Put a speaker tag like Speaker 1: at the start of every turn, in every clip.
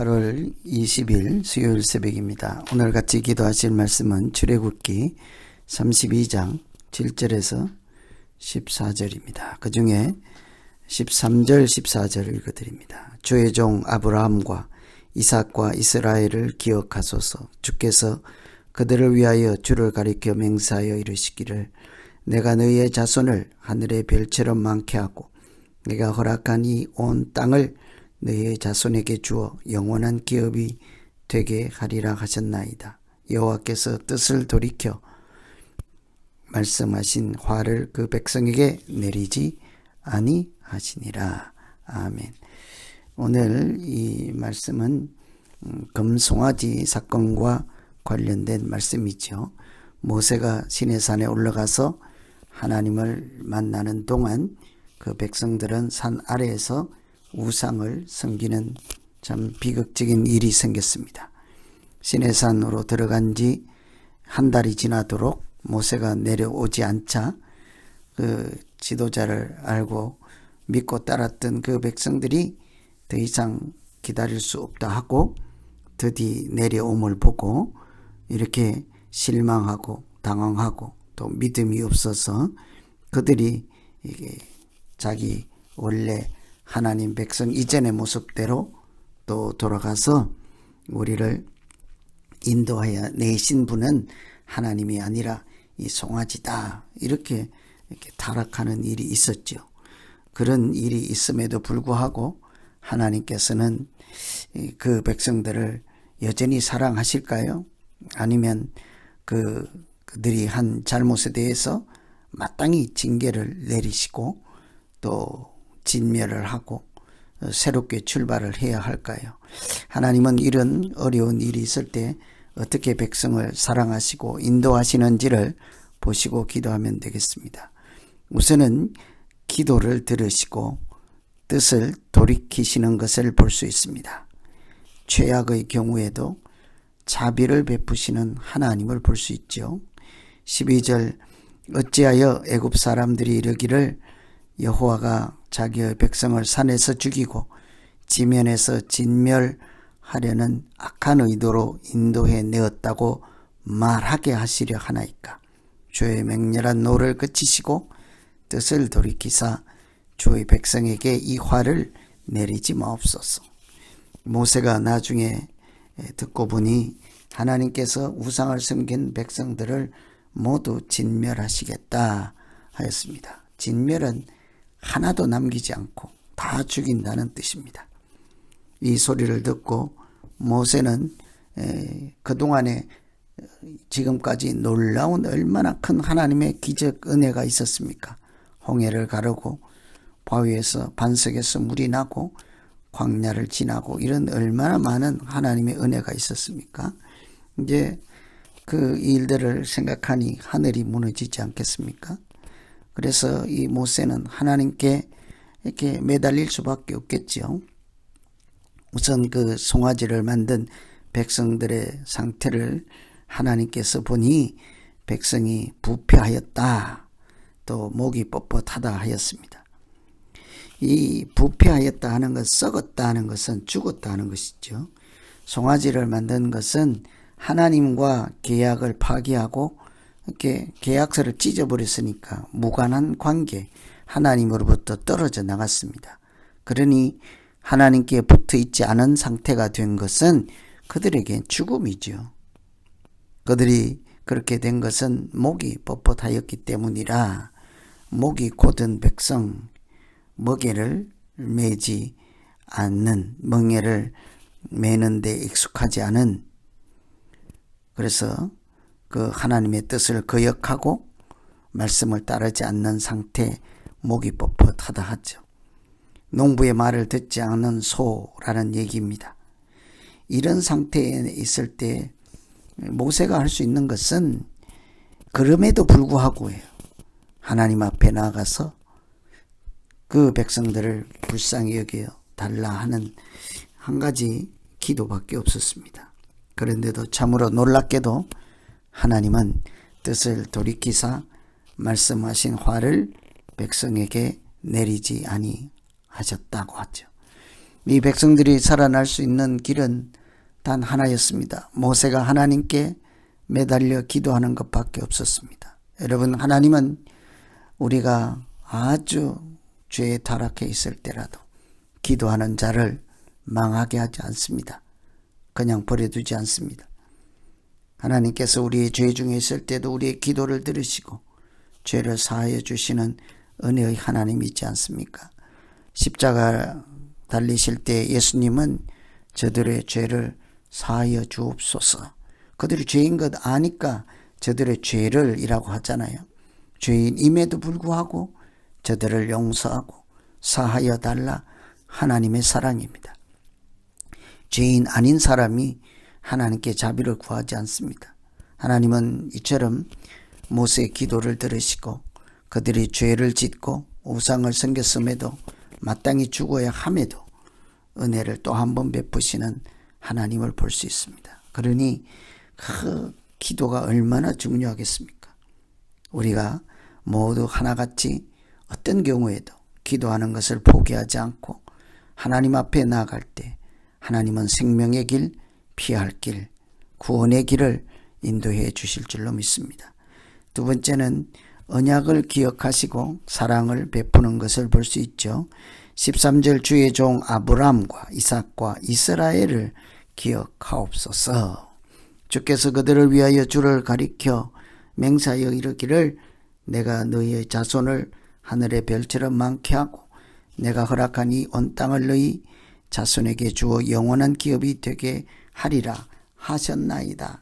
Speaker 1: 8월 20일 수요일 새벽입니다. 오늘 같이 기도하실 말씀은 출애굽기 32장 7절에서 14절입니다. 그 중에 13절 14절을 읽어드립니다. 주의 종 아브라함과 이삭과 이스라엘을 기억하소서. 주께서 그들을 위하여 주를 가리켜 맹세하여 이르시기를 내가 너희의 자손을 하늘의 별처럼 많게 하고 내가 허락한 이 온 땅을 너희의 자손에게 주어 영원한 기업이 되게 하리라 하셨나이다. 여호와께서 뜻을 돌이켜 말씀하신 화를 그 백성에게 내리지 아니하시니라. 아멘. 오늘 이 말씀은 금송아지 사건과 관련된 말씀이죠. 모세가 시내산에 올라가서 하나님을 만나는 동안 그 백성들은 산 아래에서 우상을 섬기는 참 비극적인 일이 생겼습니다. 시내산으로 들어간 지 한 달이 지나도록 모세가 내려오지 않자 그 지도자를 알고 믿고 따랐던 그 백성들이 더 이상 기다릴 수 없다 하고 드디 내려옴을 보고 이렇게 실망하고 당황하고 또 믿음이 없어서 그들이 이게 자기 원래 하나님 백성 이전의 모습대로 또 돌아가서 우리를 인도하여 내신 분은 하나님이 아니라 이 송아지다 이렇게 타락하는 일이 있었죠. 그런 일이 있음에도 불구하고 하나님께서는 그 백성들을 여전히 사랑하실까요? 아니면 그들이 한 잘못에 대해서 마땅히 징계를 내리시고 또 진멸을 하고 새롭게 출발을 해야 할까요? 하나님은 이런 어려운 일이 있을 때 어떻게 백성을 사랑하시고 인도하시는지를 보시고 기도하면 되겠습니다. 우선은 기도를 들으시고 뜻을 돌이키시는 것을 볼 수 있습니다. 최악의 경우에도 자비를 베푸시는 하나님을 볼 수 있죠. 12절 어찌하여 애굽 사람들이 이르기를 여호와가 자기의 백성을 산에서 죽이고 지면에서 진멸하려는 악한 의도로 인도해 내었다고 말하게 하시려 하나이까. 주의 맹렬한 노를 그치시고 뜻을 돌이키사 주의 백성에게 이 화를 내리지 마옵소서. 모세가 나중에 듣고 보니 하나님께서 우상을 섬긴 백성들을 모두 진멸하시겠다 하였습니다. 진멸은 하나도 남기지 않고 다 죽인다는 뜻입니다. 이 소리를 듣고 모세는 그동안에 지금까지 놀라운 얼마나 큰 하나님의 기적 은혜가 있었습니까? 홍해를 가르고 바위에서 반석에서 물이 나고 광야를 지나고 이런 얼마나 많은 하나님의 은혜가 있었습니까? 이제 그 일들을 생각하니 하늘이 무너지지 않겠습니까? 그래서 이 모세는 하나님께 이렇게 매달릴 수밖에 없겠죠. 우선 그 송아지를 만든 백성들의 상태를 하나님께서 보니 백성이 부패하였다, 또 목이 뻣뻣하다 하였습니다. 이 부패하였다 하는 것, 썩었다 하는 것은 죽었다 하는 것이죠. 송아지를 만든 것은 하나님과 계약을 파기하고 이렇게 계약서를 찢어버렸으니까 무관한 관계, 하나님으로부터 떨어져 나갔습니다. 그러니 하나님께 붙어 있지 않은 상태가 된 것은 그들에게 죽음이죠. 그들이 그렇게 된 것은 목이 뻣뻣하였기 때문이라. 목이 곧은 백성, 멍에를 매지 않는, 멍에를 매는 데 익숙하지 않은, 그래서 그 하나님의 뜻을 거역하고 말씀을 따르지 않는 상태, 목이 뻣뻣하다 하죠. 농부의 말을 듣지 않는 소라는 얘기입니다. 이런 상태에 있을 때 모세가 할 수 있는 것은 그럼에도 불구하고예요. 하나님 앞에 나가서 그 백성들을 불쌍히 여겨 달라 하는 한 가지 기도밖에 없었습니다. 그런데도 참으로 놀랍게도 하나님은 뜻을 돌이키사 말씀하신 화를 백성에게 내리지 아니하셨다고 하죠. 이 백성들이 살아날 수 있는 길은 단 하나였습니다. 모세가 하나님께 매달려 기도하는 것밖에 없었습니다. 여러분, 하나님은 우리가 아주 죄에 타락해 있을 때라도 기도하는 자를 망하게 하지 않습니다. 그냥 버려두지 않습니다. 하나님께서 우리의 죄 중에 있을 때도 우리의 기도를 들으시고 죄를 사하여 주시는 은혜의 하나님이 있지 않습니까? 십자가 달리실 때 예수님은 저들의 죄를 사하여 주옵소서. 그들이 죄인 것 아니까 저들의 죄를 이라고 하잖아요. 죄인임에도 불구하고 저들을 용서하고 사하여 달라 하나님의 사랑입니다. 죄인 아닌 사람이 하나님께 자비를 구하지 않습니다. 하나님은 이처럼 모세의 기도를 들으시고 그들이 죄를 짓고 우상을 섬겼음에도 마땅히 죽어야 함에도 은혜를 또 한 번 베푸시는 하나님을 볼 수 있습니다. 그러니 그 기도가 얼마나 중요하겠습니까? 우리가 모두 하나같이 어떤 경우에도 기도하는 것을 포기하지 않고 하나님 앞에 나아갈 때 하나님은 생명의 길, 피할 길, 구원의 길을 인도해 주실 줄로 믿습니다. 두 번째는 언약을 기억하시고 사랑을 베푸는 것을 볼 수 있죠. 13절 주의 종 아브람과 이삭과 이스라엘을 기억하옵소서. 주께서 그들을 위하여 주를 가리켜 맹세하여 이르기를 내가 너희의 자손을 하늘의 별처럼 많게 하고 내가 허락한 이 온 땅을 너희 자손에게 주어 영원한 기업이 되게 하리라 하셨나이다.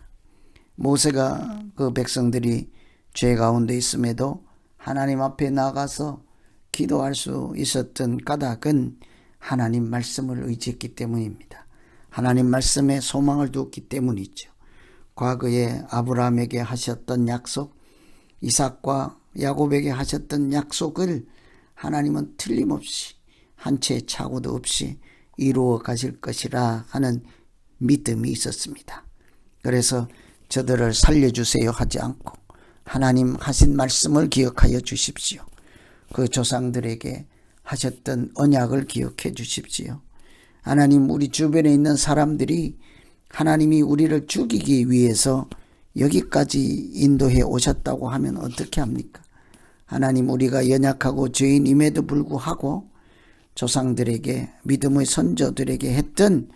Speaker 1: 모세가 그 백성들이 죄 가운데 있음에도 하나님 앞에 나가서 기도할 수 있었던 까닭은 하나님 말씀을 의지했기 때문입니다. 하나님 말씀에 소망을 두었기 때문이죠. 과거에 아브라함에게 하셨던 약속, 이삭과 야곱에게 하셨던 약속을 하나님은 틀림없이 한 채의 착오도 없이 이루어 가실 것이라 하는 믿음이 있었습니다. 그래서 저들을 살려주세요 하지 않고 하나님 하신 말씀을 기억하여 주십시오. 그 조상들에게 하셨던 언약을 기억해 주십시오. 하나님, 우리 주변에 있는 사람들이 하나님이 우리를 죽이기 위해서 여기까지 인도해 오셨다고 하면 어떻게 합니까? 하나님, 우리가 연약하고 죄인임에도 불구하고 조상들에게, 믿음의 선조들에게 했던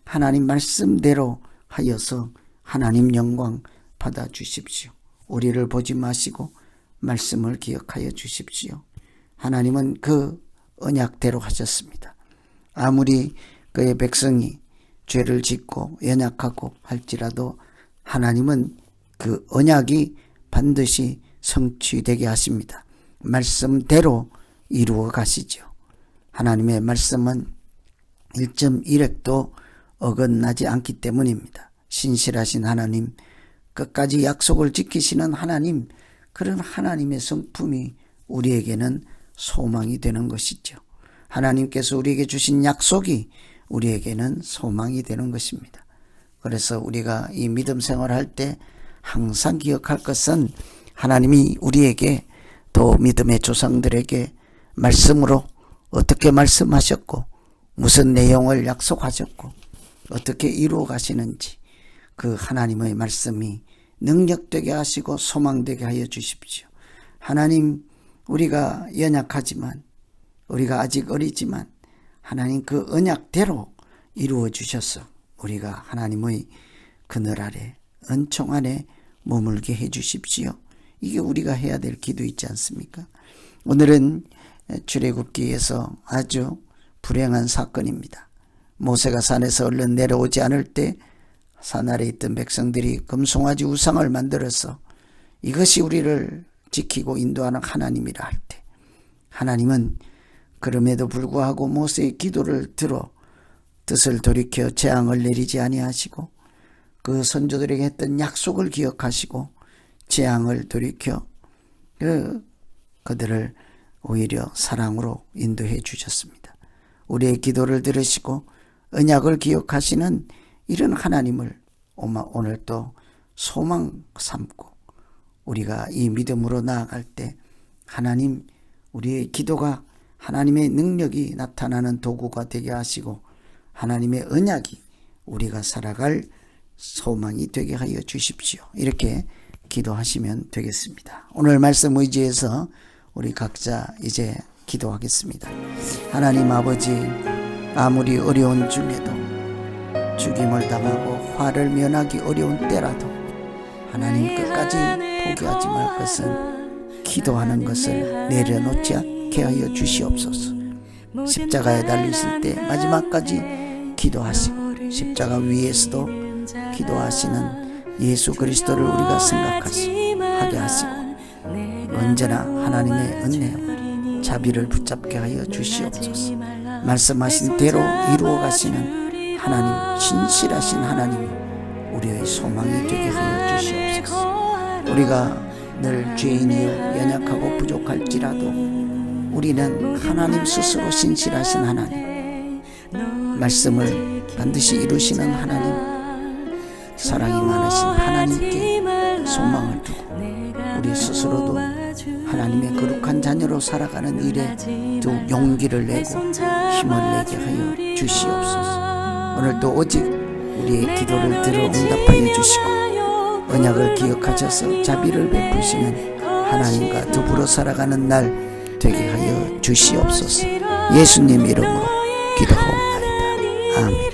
Speaker 1: 하나님 말씀대로 하여서 하나님 영광 받아 주십시오. 우리를 보지 마시고 말씀을 기억하여 주십시오. 하나님은 그 언약대로 하셨습니다. 아무리 그의 백성이 죄를 짓고 연약하고 할지라도 하나님은 그 언약이 반드시 성취되게 하십니다. 말씀대로 이루어 가시죠. 하나님의 말씀은 1.1획도 어긋나지 않기 때문입니다. 신실하신 하나님, 끝까지 약속을 지키시는 하나님, 그런 하나님의 성품이 우리에게는 소망이 되는 것이죠. 하나님께서 우리에게 주신 약속이 우리에게는 소망이 되는 것입니다. 그래서 우리가 이 믿음 생활할 때 항상 기억할 것은 하나님이 우리에게 또 믿음의 조상들에게 말씀으로 어떻게 말씀하셨고 무슨 내용을 약속하셨고 어떻게 이루어 가시는지 그 하나님의 말씀이 능력되게 하시고 소망되게 하여 주십시오. 하나님, 우리가 연약하지만 우리가 아직 어리지만 하나님 그 언약대로 이루어 주셔서 우리가 하나님의 그늘 아래 은총 안에 머물게 해 주십시오. 이게 우리가 해야 될 기도 있지 않습니까? 오늘은 출애굽기에서 아주 불행한 사건입니다. 모세가 산에서 얼른 내려오지 않을 때 산 아래 있던 백성들이 금송아지 우상을 만들어서 이것이 우리를 지키고 인도하는 하나님이라 할 때 하나님은 그럼에도 불구하고 모세의 기도를 들어 뜻을 돌이켜 재앙을 내리지 아니하시고 그 선조들에게 했던 약속을 기억하시고 재앙을 돌이켜 그들을 오히려 사랑으로 인도해 주셨습니다. 우리의 기도를 들으시고 언약을 기억하시는 이런 하나님을 오늘 또 소망 삼고 우리가 이 믿음으로 나아갈 때 하나님, 우리의 기도가 하나님의 능력이 나타나는 도구가 되게 하시고 하나님의 언약이 우리가 살아갈 소망이 되게 하여 주십시오. 이렇게 기도하시면 되겠습니다. 오늘 말씀 의지해서 우리 각자 이제 기도하겠습니다. 하나님 아버지, 아무리 어려운 중에도 죽임을 당하고 화를 면하기 어려운 때라도 하나님 끝까지 포기하지 말 것은 기도하는 것을 내려놓지 않게 하여 주시옵소서. 십자가에 달리실 때 마지막까지 기도하시고 십자가 위에서도 기도하시는 예수 그리스도를 우리가 생각하게 하시고 언제나 하나님의 은혜와 자비를 붙잡게 하여 주시옵소서. 말씀하신 대로 이루어 가시는 하나님, 신실하신 하나님, 우리의 소망이 되게 하여 주시옵소서. 우리가 늘 죄인이요 연약하고 부족할지라도 우리는 하나님 스스로 신실하신 하나님, 말씀을 반드시 이루시는 하나님, 사랑이 많으신 하나님께 소망을 두고 우리 스스로도 하나님의 거룩한 자녀로 살아가는 일에 또 용기를 내고 힘을 내게 하여 주시옵소서. 오늘도 오직 우리의 기도를 들어 응답하여 주시고 언약을 기억하셔서 자비를 베푸시는 하나님과 더불어 살아가는 날 되게 하여 주시옵소서. 예수님 이름으로 기도하옵나이다. 아멘.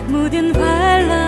Speaker 2: 모든 환란